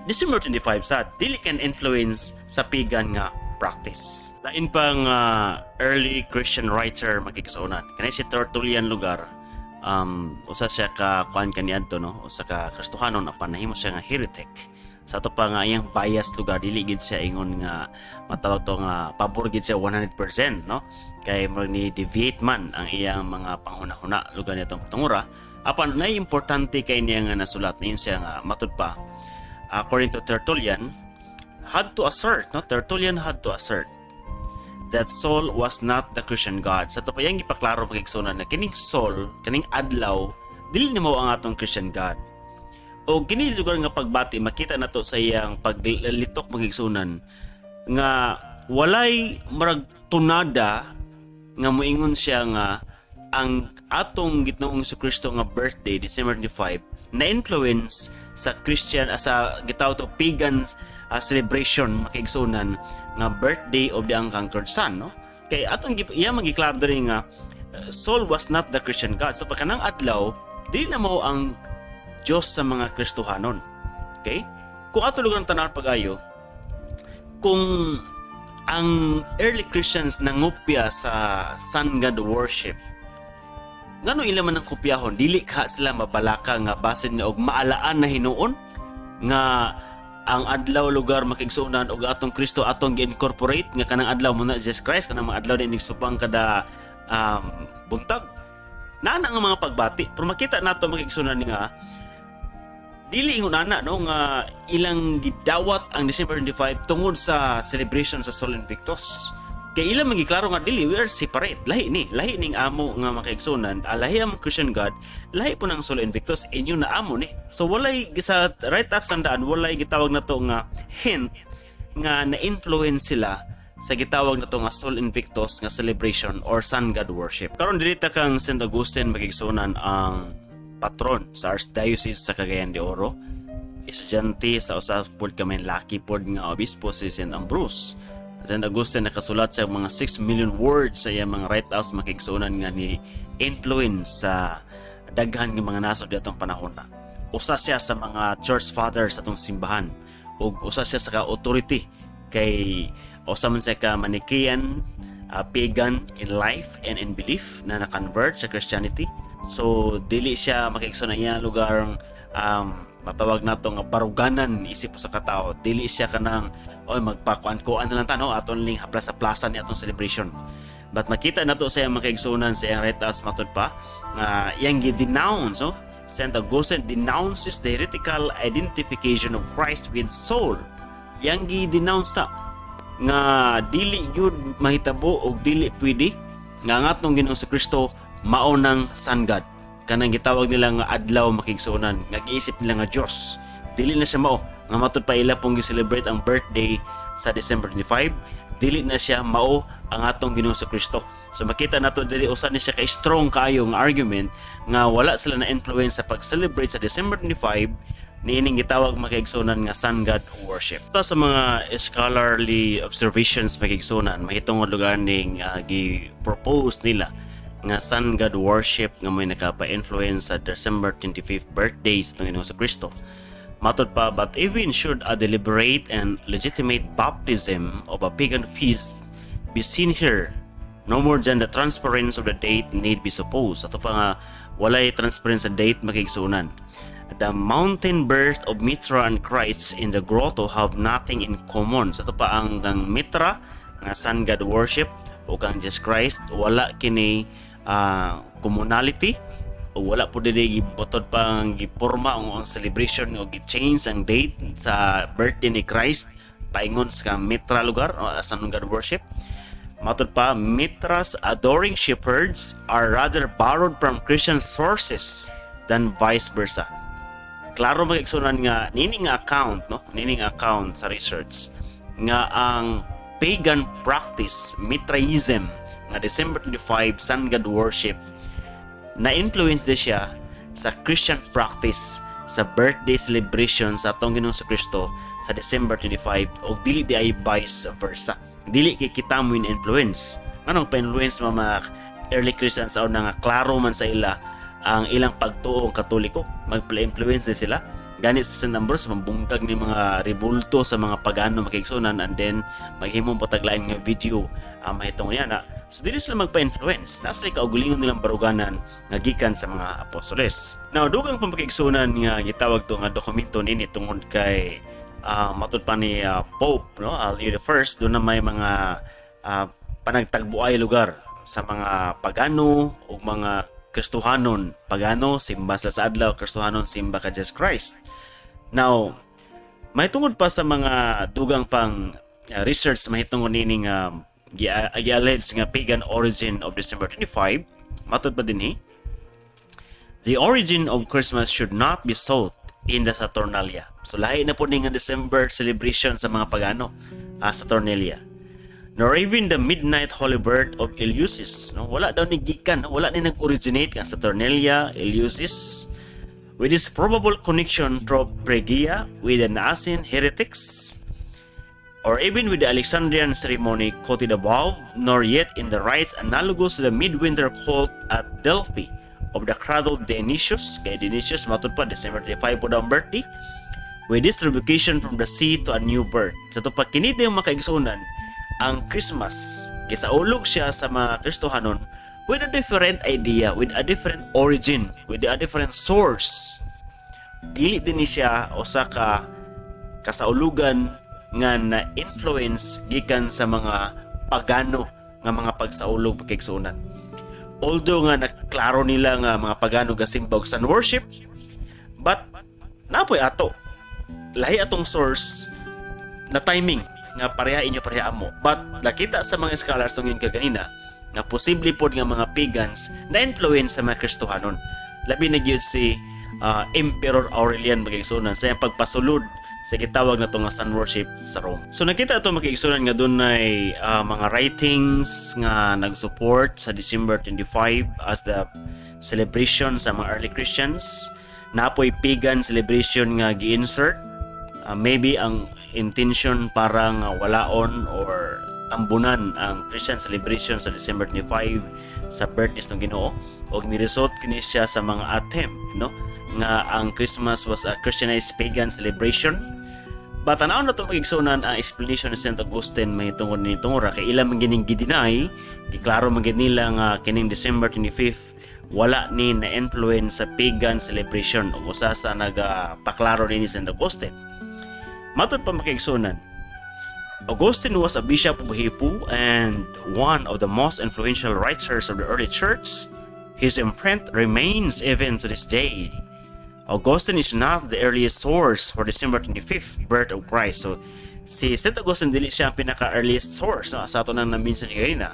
December 25 sad, dili can influence sa pagan nga practice. Lain pang early Christian writer makikisunan. Kanay si Tertullian lugar, usa siya ka kuan kaniadto no, usa ka Kristohanon apan nahimo siya nga heretic. Sa to pa nga iyang bias lugar dili gid siya ingon nga matawag to nga pabor gid siya 100% no, kay mo ni deviate man ang iyang mga panghuna-huna lugar nitong tungura. Apan na importante kay niya nga nasulat niya siya nga matud pa according to Tertullian had to assert that Saul was not the Christian God. Sa to pa yang gipaklaro pagigsunan na kining Saul kaning adlaw dili nimo ang atong Christian God. O kini lugar nga pagbati makita nato sa iyang paglitok magigsunan nga walay marag tunada nga moingon siya nga ang atong Ginoong Kristo nga birthday December 25 na influence sa Christian sa gitawag to pagan celebration makigsunan nga birthday of the conquered son no. Kay atong iya magiklaro diri nga Saul was not the Christian God. So pagkanang adlaw dili na mo ang Diyos sa mga Kristohanon. Okay? Kung ato lugar tanan pag-ayo, kung ang early Christians nangupya sa sun god worship, ngano ila man ang kopyahon, dili ka sila mabalaka nga basin nga og maalaan na hinuon nga ang adlaw lugar makigsunan og atong Kristo atong gi-incorporate nga kanang adlaw mo na Jesus Christ kanang mga adlaw din nagsubang kada buntag. Nana nga mga pagbati, pero makita nato makigsunan nga dili ingon ana no nga ilang gidawat ang December 25 tungod sa celebration sa Sol Invictus. Kay ilang magiklaro nga dili we are separate. Lahi ning amo nga makaigsunan, lahi ang Christian God, lahi po ng Sol Invictus inyo na amo ni. So walay sa right up sandaan walay gitawag nato nga hint nga na-influence sila sa gitawag nato nga Sol Invictus nga celebration or sun god worship. Karon dili ta kang St. Augustine magigsunan ang patron sa Archdiocese sa Cagayan de Oro. Estudyante sa usap pod kami laki pod nga obispo si St. Ambrose. St. Augustine nakasulat sa mga 6 million words sa iyang mga write-ups makigsunan nga ni influence sa daghan ng mga nasod datong panahon na. Usa siya sa mga church fathers sa atong simbahan ug usa siya sa ka-authority kay usa man siya ka Manichaean pagan in life and in belief na na-convert sa Christianity. So dili siya makigsunan niya lugar matawag nato nga baruganan isip sa katao. Dili siya kanang magpakuan-kuan na lang tano aton ling haplas-plaza ni atong celebration. But makita nato sa iyang makaigsunan sa iyang write-ups matud pa nga iyang gi-denounce St. Augustine denounces the heretical identification of Christ with soul. Iyang gi-denounce ta nga dili gyud mahitabo og dili pwede nga ang atong Ginoong Kristo mao nang sun god. Kanang gitawag nila nga adlaw makigsunan nga giisip nila nga Dios. Dili na siya mao nga matud pa ila pong gi-celebrate ang birthday sa December 25, dili na siya mao ang atong Ginoong Kristo. So makita nato dili usa ni siya kay strong kaayo nga argument nga wala sila na influence sa pag-celebrate sa December 25 niining gitawag makigsunan nga sun god worship. Sa mga scholarly observations makigsunan mahitungod lugar ning gi-propose nila nga sun god worship nga may nakapa-influence sa December 25th birthday sa Ginoong Kristo. Matod pa, but even should a deliberate and legitimate baptism of a pagan feast be seen here, no more than the transparency of the date need be supposed. Ato pa nga walay transparency sa date makigsunan. The mountain birth of Mitra and Christ in the grotto have nothing in common. Sa ito pa ang Mitra nga sun god worship o kang Jesus Christ wala kini commonality o wala po dili gibotod pang giporma ang celebration o gi-change ang date sa birthday ni Christ paingon sa Mitra lugar o sun god worship. Matod pa, Mitras adoring shepherds are rather borrowed from Christian sources than vice versa. Klaro magigsunan nga nining account sa research nga ang pagan practice Mitraism nga December 25 sun god worship na influence din siya sa Christian practice sa birthday celebration sa atong Ginoong Kristo sa December 25 o dili di ay vice versa. Dili kay kita mo influence. Anong pa-influence mga early Christians o nga klaro man sa ila ang ilang pagtuong Katoliko, magpa-influence sila Ganit sa St. Ambrose, mabungkag ni mga rebulto sa mga pagano makigsunan, and then maghimong pataglain nga video mahitungod niya na. So dili sila magpa-influence. Nasa kaugalingon nilang baruganan nga gikan sa mga apostoles. Now, dugang pamakigsunan nga gitawag to nga dokumento nini tungod kay matud pa ni Pope, no? Leo the First, doon na may mga panagtagbuay lugar sa mga pagano o mga Kristohanon. Pagano, simba sila sa adlaw, Kristohanon, simba ka Jesus Christ. Now, may tungod pa sa mga dugang pang research mahitungod nini nga i-allege nga pagan origin of December 25. Matod pa din the origin of Christmas should not be sought in the Saturnalia. So lahi na po nga December celebration sa mga pagano, Saturnalia. Nor even the midnight holy birth of Eleusis. No? Wala daw ni gikan, wala ni nag-originate nga Saturnalia, Eleusis, with its probable connection to Phrygia with the Nicene heretics, or even with the Alexandrian ceremony quoted above, nor yet in the rites analogous to the midwinter cult at Delphi of the cradled Dionysius. Kay Dionysius, matod pa, December 25 po daw ang birthday, with this revocation from the sea to a new birth. Sa ito pa, kinid yung makaigsunan, ang Christmas, gisaulog siya sa mga Kristohanon with a different idea, with a different origin, with a different source. Dili din siya o sa kasaulugan nga na-influence gikan sa mga pagano nga mga pagsaulog pagkaigsunan. Although nga naklaro nila nga mga pagano gasimbog sun worship, but napoy ato lahi atong source na timing nga pareha inyo pareha mo. But nakita sa mga scholars tungin kaganina nga posible pod nga mga pagans na influence sa mga Kristohanon. Labi na gyud si Emperor Aurelian magigsunan sa iyang pagpasulod sa gitawag na to nga sun worship sa Rome. So nakita ito makigsunan nga doon ay mga writings nga nag-support sa December 25 as the celebration sa mga early Christians. Napoy pagan celebration nga gi-insert. Maybe ang intention parang walaon or tambunan ang Christian celebration sa December 25 sa birthdays ng Ginoo, og ni-result kini siya sa mga attempt, no, nga ang Christmas was a Christianized pagan celebration. But tanaw na ito magigsunan ang explanation ni St. Augustine mahitungod ni tungora kay ilang magining gidinay, giklaro magid nila nga kining December 25 wala ni na-influence sa pagan celebration o usa sa nagapaklaro ni St. Augustine. Matod pa makigsunan, Augustine was a bishop of Hippo and one of the most influential writers of the early church. His imprint remains even to this day. Augustine is not the earliest source for December 25th birth of Christ. So, si St. Augustine dili siya ang pinaka-earliest source, no? Sa ito nang naminsan niya kanina.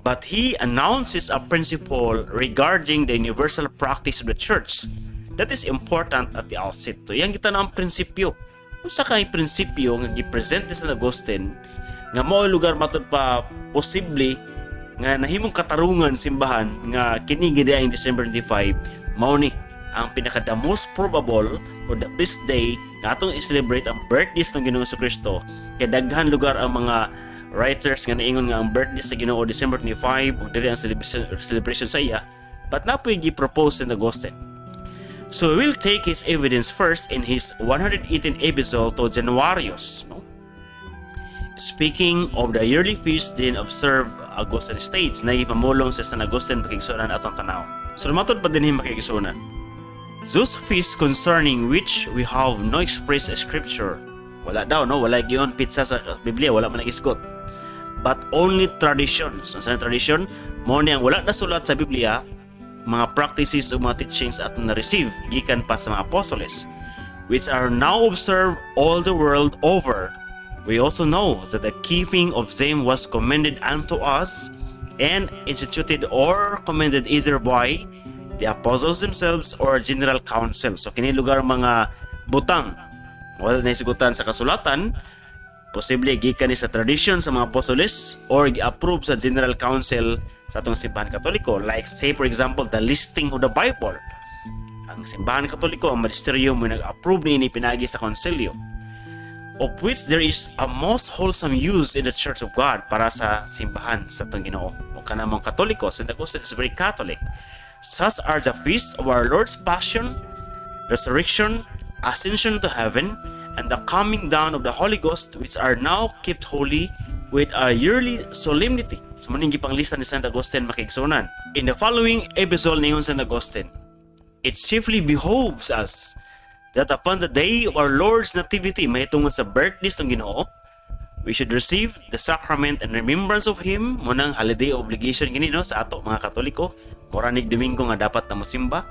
But he announces a principle regarding the universal practice of the church that is important at the outset. So, yan kita na ang prinsipyo. Kung sa kay prinsipyo nga gi-present ni St. Augustine nga mao lugar matud pa posible nga nahimong katarungan simbahan nga kini gid ang December 25 mao ni ang pinaka the most probable for the best day nga atong i-celebrate ang birthdays ng Ginoong Jesucristo. Kay daghan lugar ang mga writers nga naingon nga ang birthday sa Ginoo December 25 ug diri ang celebration sa iya, but napoy gi-propose St. Augustine. So we will take his evidence first in his 118 epistle to Januarius. No? Speaking of the yearly feast then observed, Augustine states na ipamulong sa San Augustine makigsunan atong tanaw. So matod pa din makigsunan. Those feasts concerning which we have no express scripture. Wala daw, no? Wala giyon pizza sa Biblia, wala man nagisgot. But only traditions. So, sa tradition, mo niyang wala na sulat sa Biblia, mga practices o mga teachings at na-receive gikan pa sa mga apostoles, which are now observed all the world over. We also know that the keeping of them was commended unto us and instituted or commended either by the apostles themselves or general council. So kini lugar mga butang wala na isigutan sa kasulatan, posible gikan ni sa tradition sa mga apostoles or gi-approve sa general council sa atong simbahan Katoliko. Like say for example the listing of the Bible. Ang simbahan Katoliko, ang magisterium mo nag-approve ni pinagi sa konsilyo, of which there is a most wholesome use in the Church of God para sa simbahan sa atong Ginoo. O kanamong Katoliko, St. Augustine is very Catholic. Such are the feasts of our Lord's Passion, Resurrection, ascension to heaven, and the coming down of the Holy Ghost, which are now kept holy with a yearly solemnity. So maning gipanglista ni St. Augustine makiigsunan. In the following episode ni St. Augustine, it chiefly behoves us that upon the day of our Lord's Nativity, mahitungod sa birthdays ng Ginoo, we should receive the sacrament and remembrance of Him. Munang holiday obligation gini no sa ato mga Katoliko. Moranig Domingo nga dapat na musimba.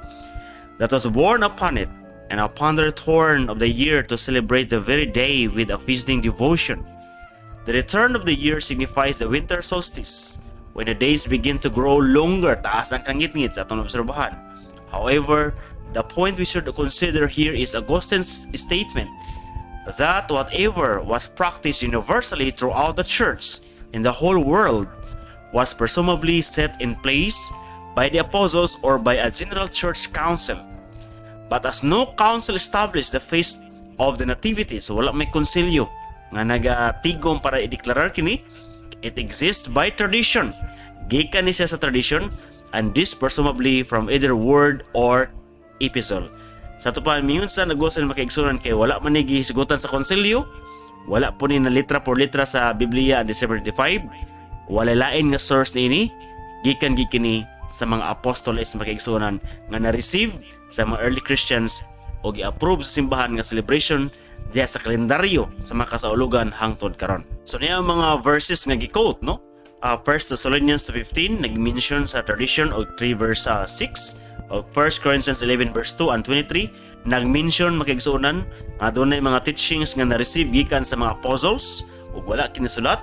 That was born upon it, and upon the return of the year to celebrate the very day with a feasting devotion. The return of the year signifies the winter solstice, when the days begin to grow longer, taas ang kangit-ngit sa atong obserbahan. However, the point we should consider here is Augustine's statement that whatever was practiced universally throughout the church in the whole world was presumably set in place by the apostles or by a general church council. But as no council established the feast of the Nativity, so wala may konsilyo nga nagatigom para i-declarar kini, it exists by tradition. Gikan ni siya sa tradition, and this presumably from either word or epistle. Sa ito pa, mingon sa nagwasan makaigsunan kay wala man nagihisugutan sa konsilyo, wala po ni na litra por litra sa Biblia on December 25, wala lain nga source ni gikan gikini sa mga apostoles makaigsunan nga na-receive sa mga early Christians o gi-approve sa simbahan nga celebration diya sa kalendaryo sa mga kasaulugan hangtod karon. So niya mga verses nga gi-quote, no? 1 Thessalonians 15 nag-mention sa tradition og 3 verse 6, o 1 Corinthians 11 verse 2 and 23 nag-mention makaigsunan nga dunay mga teachings nga na-receive gikan sa mga apostles ug wala kinisulat,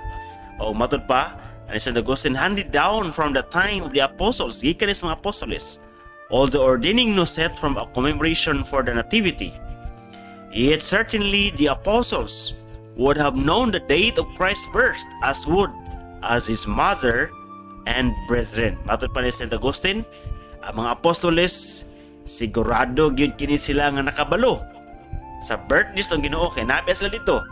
o matod pa and St. Augustine handed down from the time of the apostles gikan sa mga apostoles all the ordaining no set from a commemoration for the Nativity. Yet certainly the apostles would have known the date of Christ's birth as would as his mother and brethren. Matod pa ni St. Augustine, ang mga apostoles sigurado gyud kini sila nga nakabalo sa birthdays ng Ginoo kay nabi sila dito.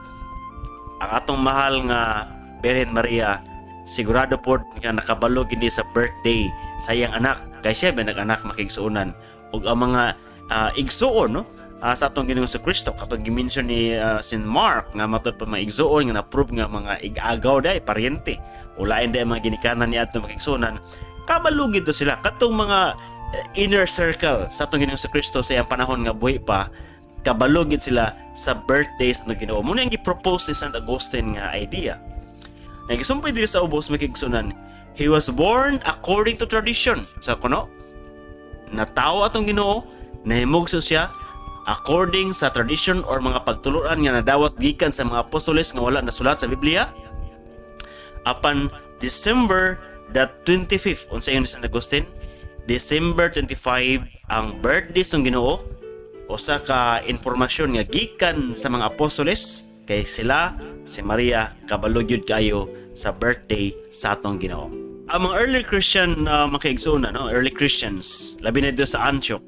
Ang atong mahal nga Birhen Maria sigurado po nga nakabalo gini sa birthday sa iyang anak kay siya ba nag-anak makiigsuonan ug ang mga igsuon no sa atong Ginoong sa Kristo katong gi-mention ni St. Mark nga matod pa mga igsuon nga na-prove nga mga ig-agaw day paryente ulain day mga ginikanan ni atong makiigsuonan kabalo gid to sila katong mga inner circle sa atong Ginoong sa Kristo sa iyang panahon nga buhi pa kabalo gid sila sa birthdays ng Ginoo. Muna ang gi-propose ni St. Augustine nga idea. Nagisumpay diri sa ubos makigsunan, he was born according to tradition. Sa kuno, natawo atong Ginoo, nahimugso siya according sa tradition or mga pagtuluran nga nadawat gikan sa mga apostoles nga wala nasulat sa Biblia. Upon December the 25th, unsa yun ni St. Augustine, December 25 ang birthdays ng Ginoo. Usa ka impormasyon nga gikan sa mga apostoles kay sila si Maria kabalo gyud kayo sa birthday sa atong Ginoo. Ang mga early Christian makaigsuon no, early Christians labi na dito sa Antioch,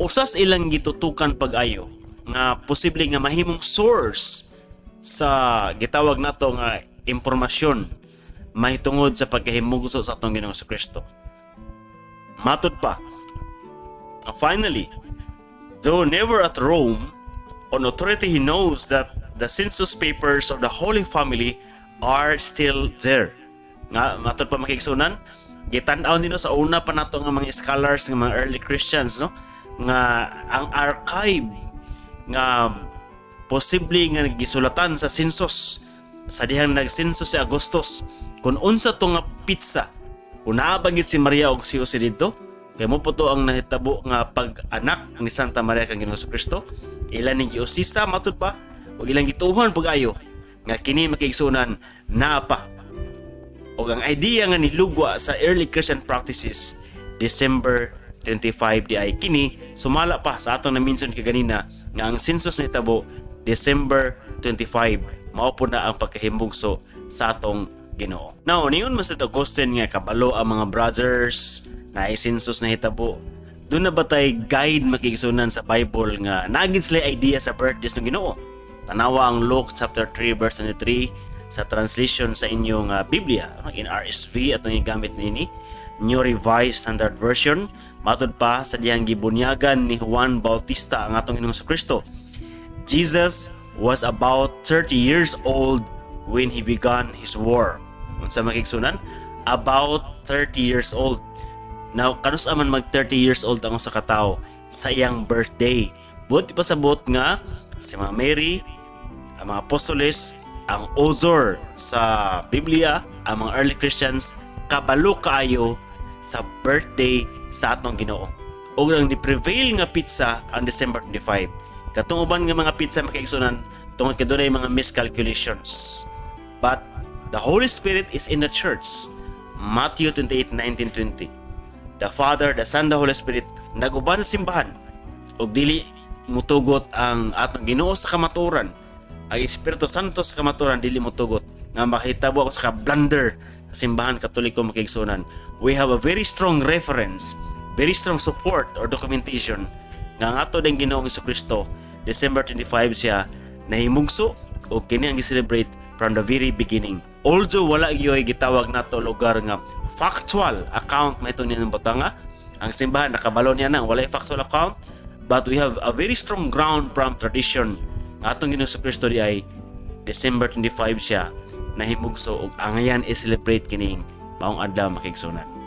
usas ilang gitutukan pag-ayo nga posible nga mahimong source sa gitawag nato nga impormasyon mahitungod sa pagkahimugso sa atong Ginoong Kristo. Matod pa, finally, though never at Rome, on authority he knows that the census papers of the Holy Family are still there. Nga matod pa makiigsunan, gitan-aw nino sa una pa nato nga mga scholars nga mga early Christians no nga ang archive nga posible nga gisulatan sa census sa dihang nag-census si Augustus kung unsa to nga pizza kung naabagit si Maria og si Jose dito kay mo po to ang nahitabo nga pag-anak ni Santa Maria kang Ginoong Kristo ilan ni giusisa matud pa ug ilang gituhon pag-ayo nga kini makiigsunan naa pa ug ang idea nga nilugwa sa early Christian practices December 25 di ay kini sumala pa sa atong na-mention kaganina nga ang census nahitabo December 25 mao po na ang pagkahimbugso sa atong Ginoo. Now niyon mas Augustine nga kabalo ang mga brothers na census nahitabo. Doon na ba tay guide makigsunan sa Bible nga nagid sila idea sa birthdays ng Ginoo? Tanawa ang Luke chapter 3 verse 23 sa translation sa inyong Biblia in RSV atong gamit nini New Revised Standard Version. Matod pa sa diyang gibunyagan ni Juan Bautista ang atong Ginoong Kristo. Jesus was about 30 years old when he began his war. Unsa makigsunan? About 30 years old. Now, kanus aman mag 30 years old ang usa ka tawo sa iyang birthday. Buti pasabot nga si Mama Mary, ang mga apostoles, ang author sa Biblia, ang mga early Christians, kabalo kaayo sa birthday sa atong Ginoo. O ang ni-prevail nga pizza ang December 25. Katong uban nga mga pizza makaigsunan tungod kay dunay mga miscalculations. But the Holy Spirit is in the church. Matthew 28:19-20. The Father, the Son, the Holy Spirit naguban sa simbahan ug dili mutugot ang atong Ginoo sa kamatuoran. Ang Espiritu Santo sa kamatuoran dili mutugot nga makahitabo ako sa blunder sa simbahan Katoliko makigsunan. We have a very strong reference, very strong support or documentation nga ang ato ding Ginoong Jesucristo December 25 siya nahimugso o kini ang gi-celebrate from the very beginning. Although wala gyud gitawag nato lugar nga factual account may ito nilang butanga, ang simbahan nakabalo niya na wala factual account, but we have a very strong ground from tradition. Atong Ginoong Jesucristo di ay December 25 siya nahimugso ug angayan i-celebrate kining maong adlaw makigsunan.